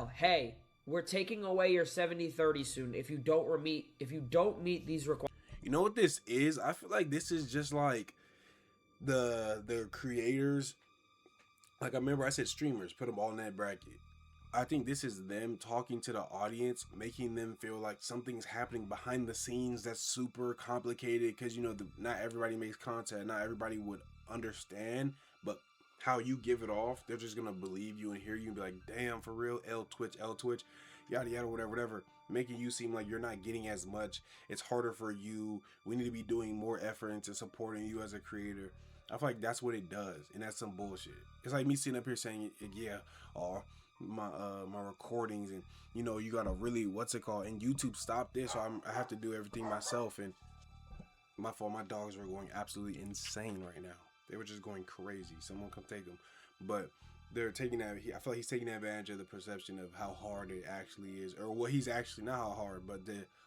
email, hey, we're taking away your 70/30 soon if you don't meet these requirements. You know what this is? I feel like this is just like the creators. Like I remember I said streamers, put them all in that bracket. I think this is them talking to the audience, making them feel like something's happening behind the scenes that's super complicated because not everybody makes content, not everybody would understand, but how you give it off, they're just gonna believe you and hear you and be like, damn, for real, L Twitch, yada yada, whatever, making you seem like you're not getting as much. It's harder for you. We need to be doing more effort into supporting you as a creator. I feel like that's what it does, and that's some bullshit. It's like me sitting up here saying, yeah, oh, my recordings, and you gotta really, what's it called, and YouTube stopped this, so I have to do everything myself. And my fault, my dogs were going absolutely insane right now. They were just going crazy. Someone come take them. But they're taking that, I feel like he's taking advantage of the perception of how hard it actually is, or what he's actually, not how hard, but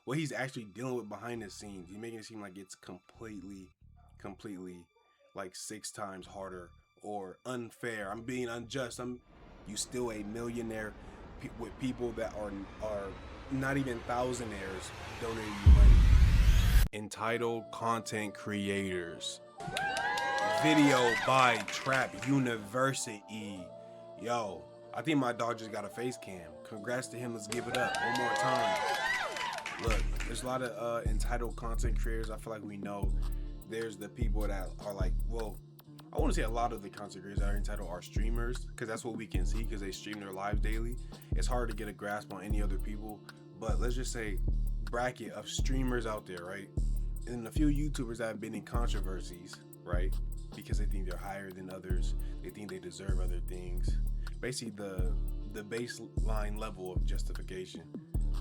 what he's actually dealing with behind the scenes. He's making it seem like it's completely like 6 times harder or unfair. I'm being unjust. You still a millionaire with people that are not even thousandaires donating you money. Entitled content creators. Video by Trap University. Yo, I think my dog just got a face cam. Congrats to him. Let's give it up one more time. Look, there's a lot of entitled content creators. I feel like we know there's the people that are like, well, I want to say a lot of the content creators that are entitled are streamers, because that's what we can see, because they stream their lives daily. It's hard to get a grasp on any other people, but let's just say bracket of streamers out there, right? And a few YouTubers that have been in controversies, right? Because they think they're higher than others, they think they deserve other things. Basically, the baseline level of justification.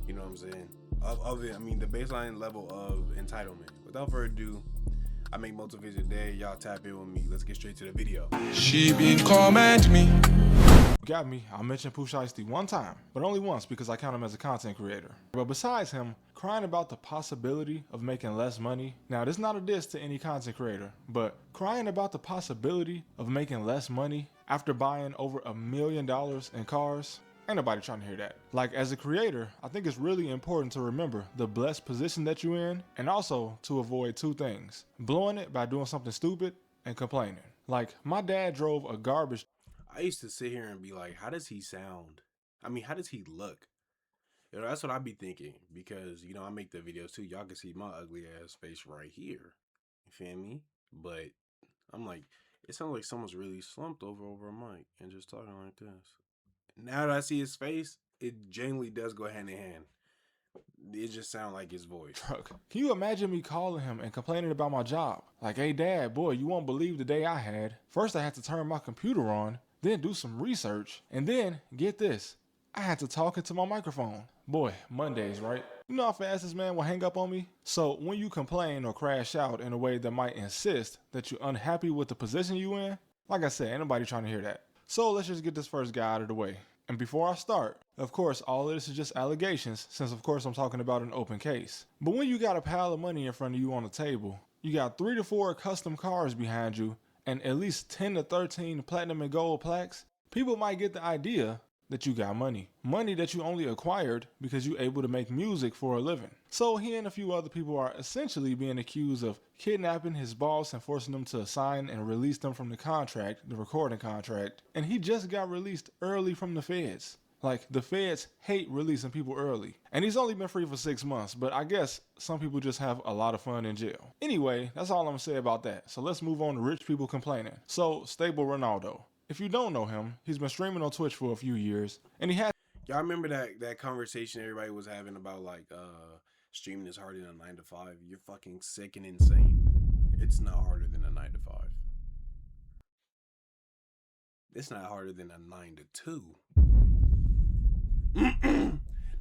You know what I'm saying? Of it, I mean, the baseline level of entitlement. Without further ado, I make multiple videos a day. Y'all tap in with me. Let's get straight to the video. She been comment me. Got me. I'll mention Pooh Shiesty one time, but only once because I count him as a content creator. But besides him, crying about the possibility of making less money. Now, this is not a diss to any content creator, but crying about the possibility of making less money after buying over $1 million in cars. Ain't nobody trying to hear that. Like, as a creator, I think it's really important to remember the blessed position that you're in, and also to avoid 2 things: blowing it by doing something stupid and complaining. Like, my dad drove a garbage. I used to sit here and be like, how does he sound? I mean, how does he look? That's what I be thinking, because, I make the videos too. Y'all can see my ugly ass face right here. You feel me? But I'm like, it sounds like someone's really slumped over a mic and just talking like this. Now that I see his face, it genuinely does go hand in hand. It just sounds like his voice. Truck. Can you imagine me calling him and complaining about my job? Like, hey dad, boy, you won't believe the day I had. First I had to turn my computer on, then do some research, and then, get this, I had to talk into my microphone. Boy, Mondays, right? You know how fast this man will hang up on me? So when you complain or crash out in a way that might insist that you're unhappy with the position you in, like I said, ain't nobody trying to hear that. So let's just get this first guy out of the way. And before I start, of course, all of this is just allegations, since of course I'm talking about an open case. But when you got a pile of money in front of you on the table, you got 3 to 4 custom cars behind you, and at least 10 to 13 platinum and gold plaques, people might get the idea that you got money. Money that you only acquired because you're able to make music for a living. So he and a few other people are essentially being accused of kidnapping his boss and forcing them to sign and release them from the contract, the recording contract. And he just got released early from the feds. Like, the feds hate releasing people early. And he's only been free for 6 months, but I guess some people just have a lot of fun in jail. Anyway, that's all I'm gonna say about that. So let's move on to rich people complaining. So, Stable Ronaldo. If you don't know him, he's been streaming on Twitch for a few years, and he had... Y'all remember that conversation everybody was having about, like, streaming is harder than a 9 to 5? You're fucking sick and insane. It's not harder than a 9 to 5. It's not harder than a 9 to 2.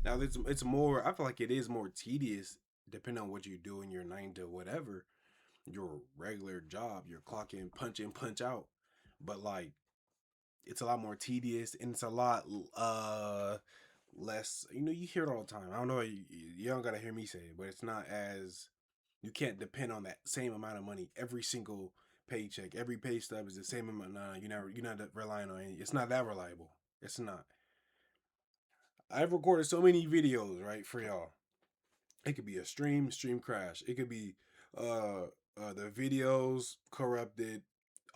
Now, it's more, I feel like it is more tedious, depending on what you do in your 9 to whatever, your regular job, your clock in, punch out. But, like, it's a lot more tedious, and it's a lot less, you hear it all the time. I don't know, you don't gotta hear me say it, but it's not as, you can't depend on that same amount of money every single paycheck. Every pay stub is the same amount. You're not relying on it. It's not that reliable. It's not. I've recorded so many videos, right, for y'all. It could be a stream crash. It could be the videos corrupted,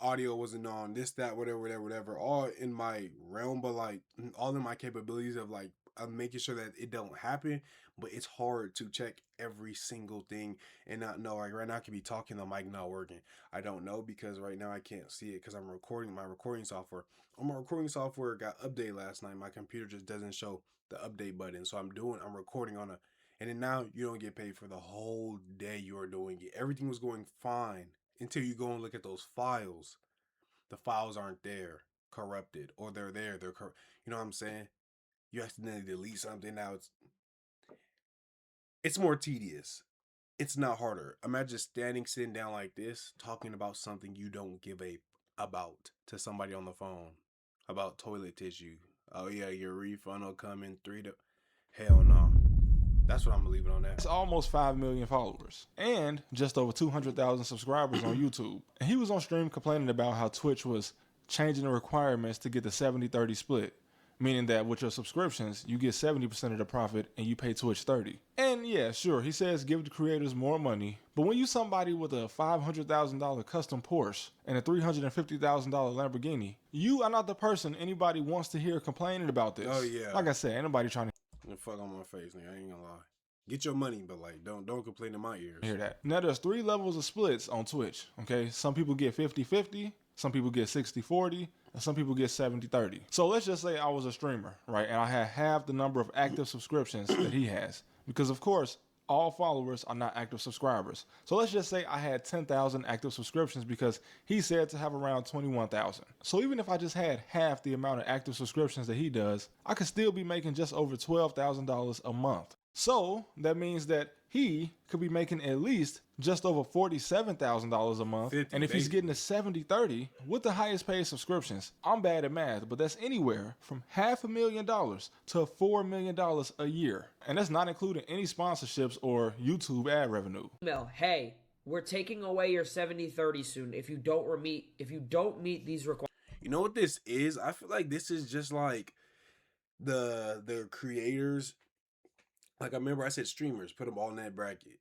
audio wasn't on, this, that, whatever, all in my realm, but like all in my capabilities of like I'm making sure that it don't happen. But it's hard to check every single thing and not know. Like right now I could be talking, the mic not working. I don't know because right now I can't see it because I'm recording my recording software. My recording software got updated last night. My computer just doesn't show the update button. So I'm recording on a, and then now you don't get paid for the whole day you are doing it. Everything was going fine until you go and look at those files. The files aren't there, corrupted, or they're there, you know what I'm saying? You accidentally delete something. Now it's more tedious. It's not harder. Imagine sitting down like this, talking about something you don't give a about to somebody on the phone about toilet tissue. Oh yeah, your refund will come in three to. Hell no. That's what I'm leaving on that. It's almost 5 million followers and just over 200,000 subscribers on YouTube. And he was on stream complaining about how Twitch was changing the requirements to get the 70-30 split, meaning that with your subscriptions, you get 70% of the profit and you pay Twitch 30. And yeah, sure, he says give the creators more money, but when you somebody with a $500,000 custom Porsche and a $350,000 Lamborghini, you are not the person anybody wants to hear complaining about this. Oh yeah. Like I said, ain't nobody trying to the fuck on my face, nigga. I ain't gonna lie. Get your money, but like don't complain in my ears. hear that. Now there's 3 levels of splits on Twitch. Okay, some people get 50-50, some people get 60-40, and some people get 70-30. So let's just say I was a streamer, right, and I had half the number of active subscriptions that he has, because of course all followers are not active subscribers. So let's just say I had 10,000 active subscriptions because he said to have around 21,000. So even if I just had half the amount of active subscriptions that he does, I could still be making just over $12,000 a month. So that means that he could be making at least just over $47,000 a month. 50, and if he's basically. getting a 70-30 with the highest paid subscriptions, I'm bad at math, but that's anywhere from $500,000 to $4 million a year. And that's not including any sponsorships or YouTube ad revenue. Email, hey, we're taking away your 70-30 soon if you don't meet these requirements. You know what this is? I feel like this is just like the creators. Like I remember I said streamers, put them all in that bracket.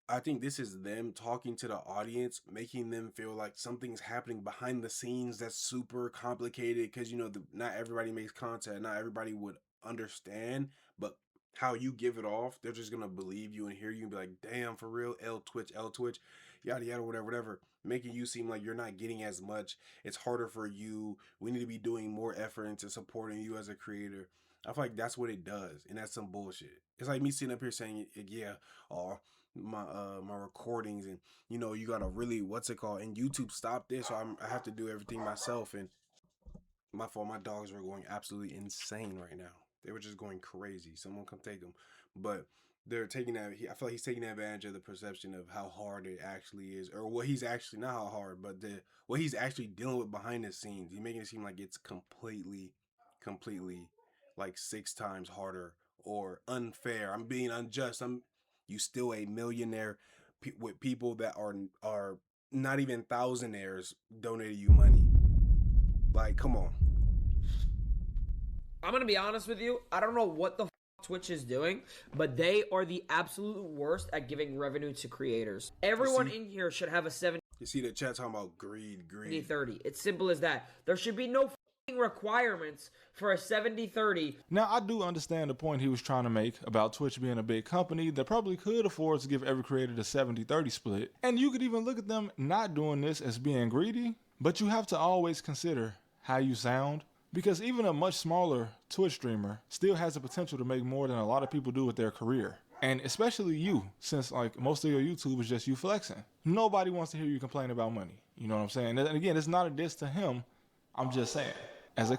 I think this is them talking to the audience, making them feel like something's happening behind the scenes that's super complicated because, you know, not everybody makes content. Not everybody would understand, but how you give it off, they're just going to believe you and hear you and be like, damn, for real, L Twitch, yada, yada, whatever, making you seem like you're not getting as much. It's harder for you. We need to be doing more effort into supporting you as a creator. I feel like that's what it does, and that's some bullshit. It's like me sitting up here saying, yeah, my recordings, and you know, you gotta really and YouTube stop this, so I have to do everything myself. And my fault, my dogs were going absolutely insane right now. They were just going crazy. Someone come take them, but they're taking that. I feel like he's taking advantage of the perception of how hard it actually is, or what he's actually not how hard, but what he's actually dealing with behind the scenes. He's making it seem like it's completely like 6 times harder or unfair. I'm being unjust. You still a millionaire with people that are not even thousandaires donating you money. Like, come on. I'm gonna be honest with you. I don't know what the Twitch is doing, but they are the absolute worst at giving revenue to creators. Everyone in here should have a 70. You see the chat talking about greed. 30. It's simple as that. There should be no requirements for a 70-30. Now, I do understand the point he was trying to make about Twitch being a big company that probably could afford to give every creator the 70-30 split. And you could even look at them not doing this as being greedy, but you have to always consider how you sound, because even a much smaller Twitch streamer still has the potential to make more than a lot of people do with their career. And especially you, since like most of your YouTube is just you flexing. Nobody wants to hear you complain about money. You know what I'm saying? And again, it's not a diss to him. I'm just saying, as a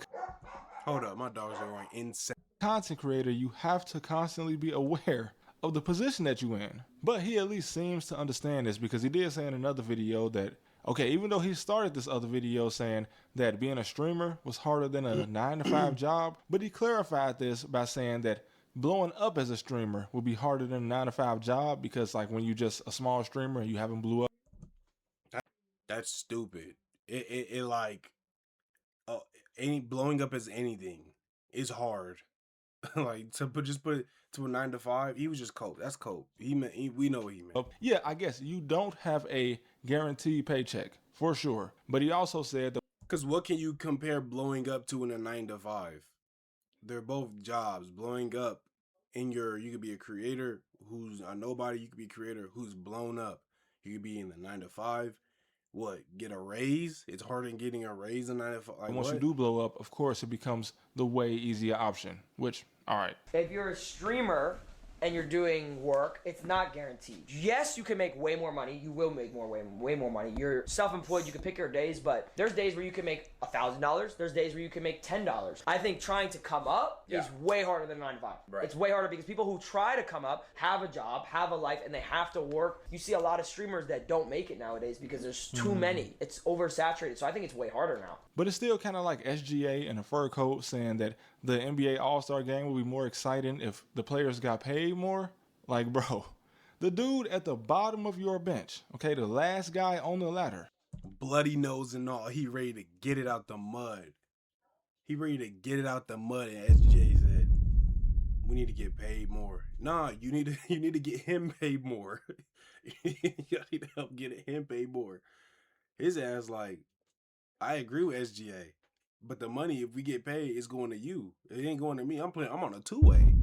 Hold up, my dogs are going insane. Content creator, you have to constantly be aware of the position that you're in. But he at least seems to understand this, because he did say in another video that, okay, even though he started this other video saying that being a streamer was harder than a 9-to-5 job, but he clarified this by saying that blowing up as a streamer would be harder than a 9-to-5 job, because like when you just a small streamer and you haven't blew up. That's stupid. It like blowing up as anything is hard. Like just put it to a 9 to 5. He was just cope. That's cope. We know what he meant. Yeah, I guess you don't have a guaranteed paycheck for sure. But he also said the Because what can you compare blowing up to in a 9 to 5? They're both jobs. Blowing up you could be a creator who's a nobody. You could be a creator who's blown up. You could be in the 9 to 5. What, get a raise? It's harder than getting a raise in 9 to 5. Like once you what? do blow up, of course, it becomes the way easier option. Which, all right, If you're a streamer and you're doing work, it's not guaranteed. Yes, you can make way more money. You will make way more money. You're self-employed. You can pick your days, but there's days where you can make $1,000. There's days where you can make $10. I think trying to come up is way harder than 9 to 5. Right. It's way harder because people who try to come up have a job, have a life, and they have to work. You see a lot of streamers that don't make it nowadays because there's too many. It's oversaturated. So I think it's way harder now. but it's still kind of like SGA and a fur coat saying that the NBA All-Star game will be more exciting if the players got paid more. Like, bro, the dude at the bottom of your bench, okay, the last guy on the ladder, Bloody nose and all. He ready to get it out the mud. He ready to get it out the mud. And SJ said, "We need to get paid more." Nah, you need to get him paid more. You need to help get him paid more. His ass like, I agree with SGA, but the money, if we get paid, is going to you. It ain't going to me. I'm on a 2-way.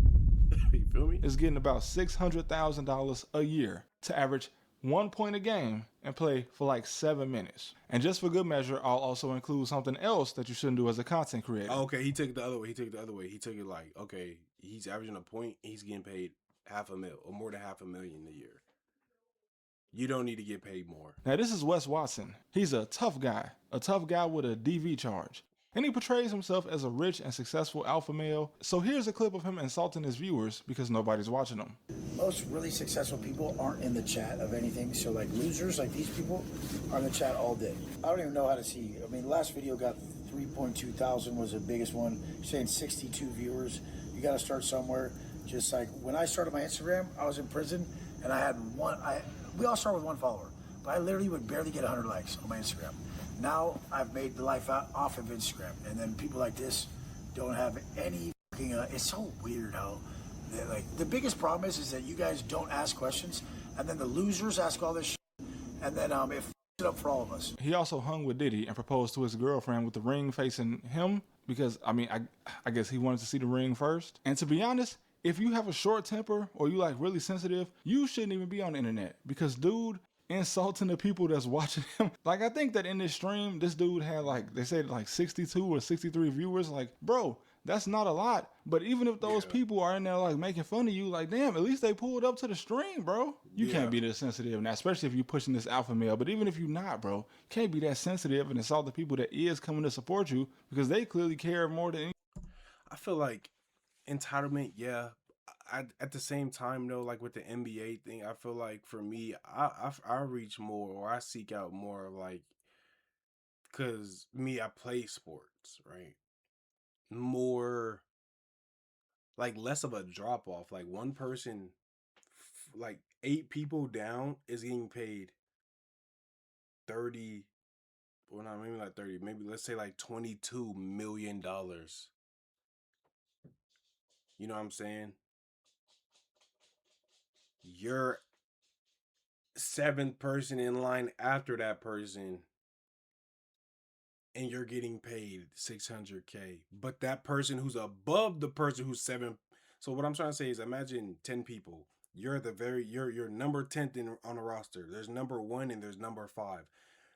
You feel me? is getting about $600,000 a year to average 1 point a game and play for like 7 minutes. And just for good measure, I'll also include something else that you shouldn't do as a content creator. Okay, he took it the other way. He took it like, okay, he's averaging a point. He's getting paid $500,000 or more than $500,000 a year. You don't need to get paid more. Now, this is Wes Watson. He's a tough guy with a DV charge. And he portrays himself as a rich and successful alpha male. So here's a clip of him insulting his viewers because nobody's watching him. Most really successful people aren't in the chat of anything. So like losers, like these people, are in the chat all day. I don't even know how to see. I mean, last video got 3.2 thousand was the biggest one. You're saying 62 viewers. You got to start somewhere. Just like when I started my Instagram, I was in prison and I had we all start with 1 follower, but I literally would barely get 100 likes on my Instagram. Now I've made the life out off of Instagram, and then people like this don't have any fucking. It's so weird how, like, the biggest problem is that you guys don't ask questions, and then the losers ask all this shit, and then it f***s it up for all of us. He also hung with Diddy and proposed to his girlfriend with the ring facing him because, I mean, I guess he wanted to see the ring first. And to be honest, if you have a short temper or you like really sensitive, you shouldn't even be on the internet because dude insulting the people that's watching him. Like, I think that in this stream, this dude had like, they said like 62 or 63 viewers. Like, bro, that's not a lot. But even if those people are in there like making fun of you, like, damn, at least they pulled up to the stream, bro. You can't be this sensitive now, especially if you're pushing this alpha male. But even if you're not, bro, you can't be that sensitive and insult the people that is coming to support you because they clearly care more than I feel like entitlement, yeah. At the same time, though, like with the NBA thing, I feel like for me, I reach more or I seek out more of like, because me, I play sports, right? More like less of a drop off. Like one person, like 8 people down is getting paid 30, well, not maybe like 30, maybe let's say like $22 million. You know what I'm saying? You're 7th person in line after that person and you're getting paid $600K, but that person who's above the person who's 7. So what I'm trying to say is imagine 10 people. You're you're number 10th on the roster. There's number 1 and there's number 5.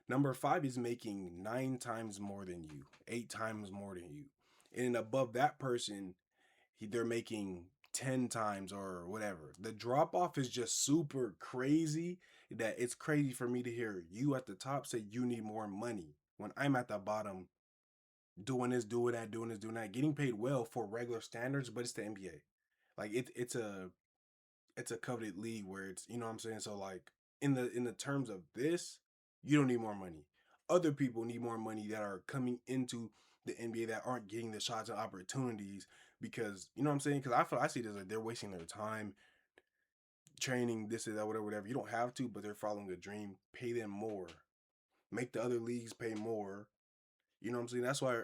Number 5 is making 9 times more than you, 8 times more than you. And above that person, they're making 10 times or whatever. The drop off is just super crazy that it's crazy for me to hear you at the top say you need more money when I'm at the bottom doing this, doing that, doing this, doing that, getting paid well for regular standards, but it's the NBA. Like it's a coveted league where it's, you know what I'm saying? So like in the terms of this, you don't need more money. Other people need more money that are coming into the NBA that aren't getting the shots and opportunities because, you know what I'm saying? Because I see this like they're wasting their time training, this and that, whatever. You don't have to, but they're following a dream. Pay them more. Make the other leagues pay more. You know what I'm saying? That's why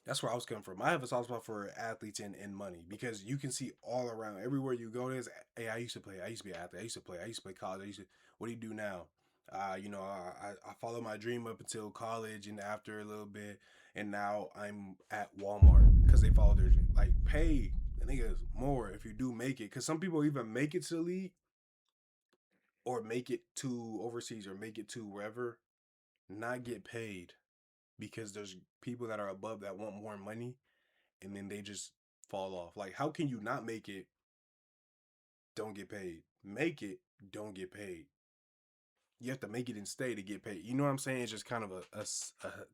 That's where I was coming from. I have a soft spot for athletes and money because you can see all around everywhere you go. There's, hey, I used to play. I used to be an athlete. I used to play. I used to play college. What do you do now? I followed my dream up until college and after a little bit, and now I'm at Walmart because they follow their dream. Like, pay the niggas more if you do make it, because some people even make it to the league or make it to overseas or make it to wherever, not get paid because there's people that are above that want more money, and then they just fall off. Like, how can you not make it, don't get paid? Make it, don't get paid. You have to make it and stay to get paid. You know what I'm saying? It's just kind of a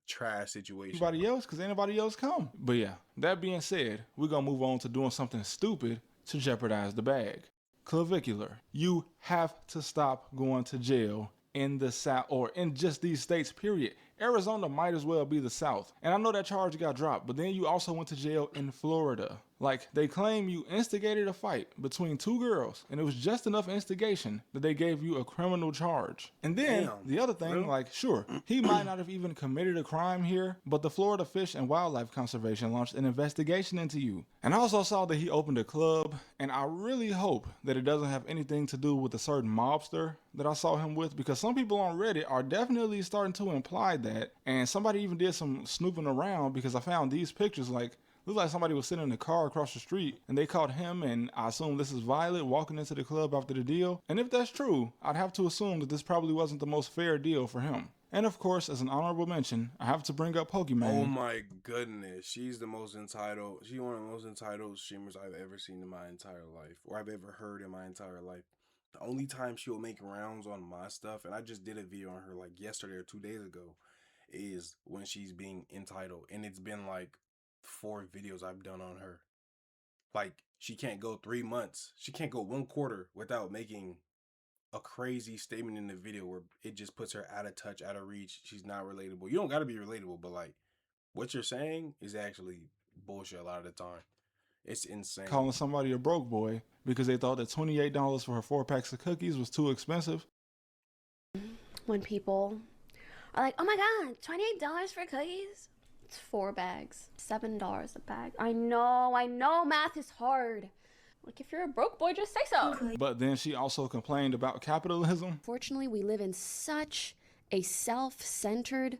trash situation. Anybody else, because anybody else come. But yeah, that being said, we're going to move on to doing something stupid to jeopardize the bag. Clavicular. You have to stop going to jail in the South, or in just these states, period. Arizona might as well be the South. And I know that charge got dropped, but then you also went to jail in Florida. Like, they claim you instigated a fight between two girls, and it was just enough instigation that they gave you a criminal charge. And then the other thing, like, sure, he might not have even committed a crime here, but the Florida Fish and Wildlife Conservation launched an investigation into you. And I also saw that he opened a club, and I really hope that it doesn't have anything to do with a certain mobster that I saw him with, because some people on Reddit are definitely starting to imply that. And somebody even did some snooping around, because I found these pictures, like, looked like somebody was sitting in a car across the street, and they caught him, and I assume this is Violet, walking into the club after the deal. And if that's true, I'd have to assume that this probably wasn't the most fair deal for him. And of course, as an honorable mention, I have to bring up Pokemon. Oh my goodness, she's the most entitled. She's one of the most entitled streamers I've ever seen in my entire life, or I've ever heard in my entire life. The only time she will make rounds on my stuff, and I just did a video on her like yesterday or 2 days ago, is when she's being entitled. And it's been like 4 videos I've done on her. Like, she can't go 3 months. She can't go 1 quarter without making a crazy statement in the video where it just puts her out of touch, out of reach. She's not relatable. You don't got to be relatable, but like, what you're saying is actually bullshit a lot of the time. It's insane. Calling somebody a broke boy because they thought that $28 for her 4 packs of cookies was too expensive. When people are like, oh my God, $28 for cookies? It's 4 bags, $7 a bag. I know math is hard. Like, if you're a broke boy, just say so. But then she also complained about capitalism. Fortunately, we live in such a self-centered,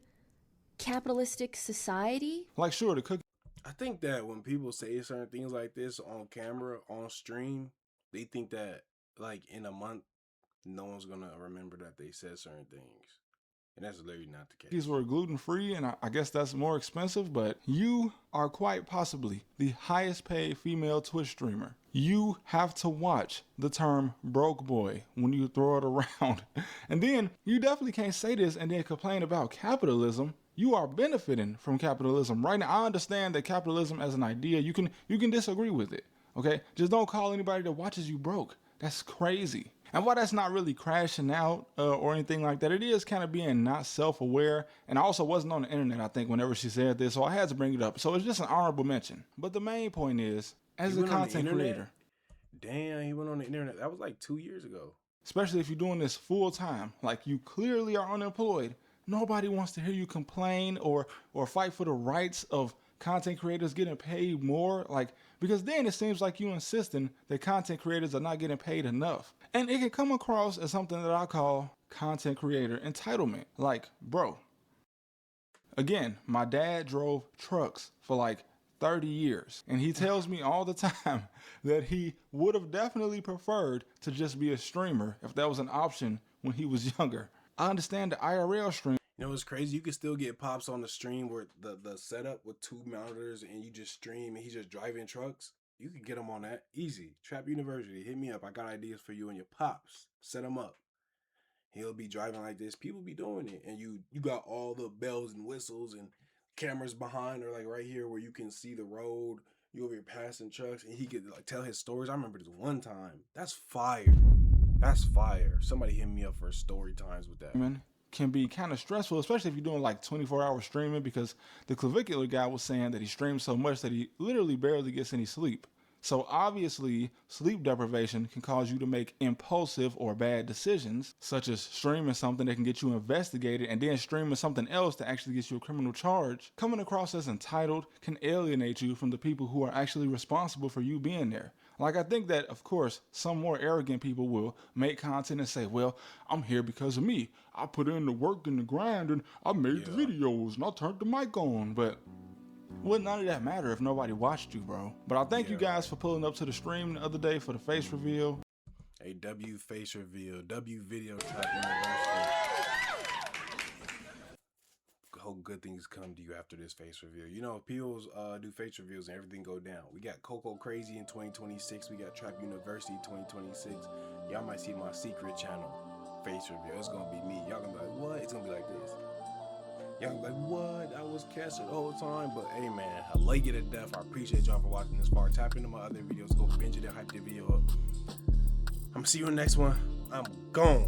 capitalistic society. Like, sure, the cookie. I think that when people say certain things like this on camera, on stream, they think that like in a month, no one's gonna remember that they said certain things. And that's literally not the case. These were gluten-free, and I guess that's more expensive, but you are quite possibly the highest paid female Twitch streamer. You have to watch the term broke boy when you throw it around. And then you definitely can't say this and then complain about capitalism. You are benefiting from capitalism right now. I understand that capitalism as an idea, you can disagree with it, okay? Just don't call anybody that watches you broke. That's crazy. And while that's not really crashing out or anything like that, it is kind of being not self-aware. And I also wasn't on the internet, I think, whenever she said this, so I had to bring it up. So it's just an honorable mention. But the main point is, as a content creator. Damn, he went on the internet. That was like 2 years ago. Especially if you're doing this full time, like you clearly are unemployed. Nobody wants to hear you complain or fight for the rights of content creators getting paid more. Like, because then it seems like you insisting that content creators are not getting paid enough. And it can come across as something that I call content creator entitlement. Like, bro, again, my dad drove trucks for like 30 years. And he tells me all the time that he would have definitely preferred to just be a streamer if that was an option when he was younger. I understand the IRL stream. You know what's crazy? You can still get pops on the stream where the setup with 2 monitors and you just stream and he's just driving trucks. You can get him on that easy. Trap University, hit me up. I got ideas for you and your pops. Set him up. He'll be driving like this. People be doing it, and you got all the bells and whistles and cameras behind, or like right here where you can see the road. You over here passing trucks, and he could like tell his stories. I remember this one time. That's fire. That's fire. Somebody hit me up for story times with that. Can be kind of stressful, especially if you're doing like 24-hour streaming, because the clavicular guy was saying that he streams so much that he literally barely gets any sleep. So obviously, sleep deprivation can cause you to make impulsive or bad decisions, such as streaming something that can get you investigated and then streaming something else that actually gets you a criminal charge. Coming across as entitled can alienate you from the people who are actually responsible for you being there. Like, I think that, of course, some more arrogant people will make content and say, well, I'm here because of me. I put in the work and the grind and I made the videos and I turned the mic on. But would none of that matter if nobody watched you, bro? But I thank you guys for pulling up to the stream the other day for the face reveal. A W face reveal, W video trap university. Hope good things come to you after this face reveal. You know, people do face reveals and everything go down. We got Coco Crazy in 2026. We got Trap University 2026. Y'all might see my secret channel face reveal. It's gonna be me. Y'all gonna be like, what? It's gonna be like this. Y'all gonna be like, what? I was casting the whole time. But hey man, I like it to death. I appreciate y'all for watching this far. Tap into my other videos. Go binge it and hype the video up. I'm gonna see you in the next one. I'm gone.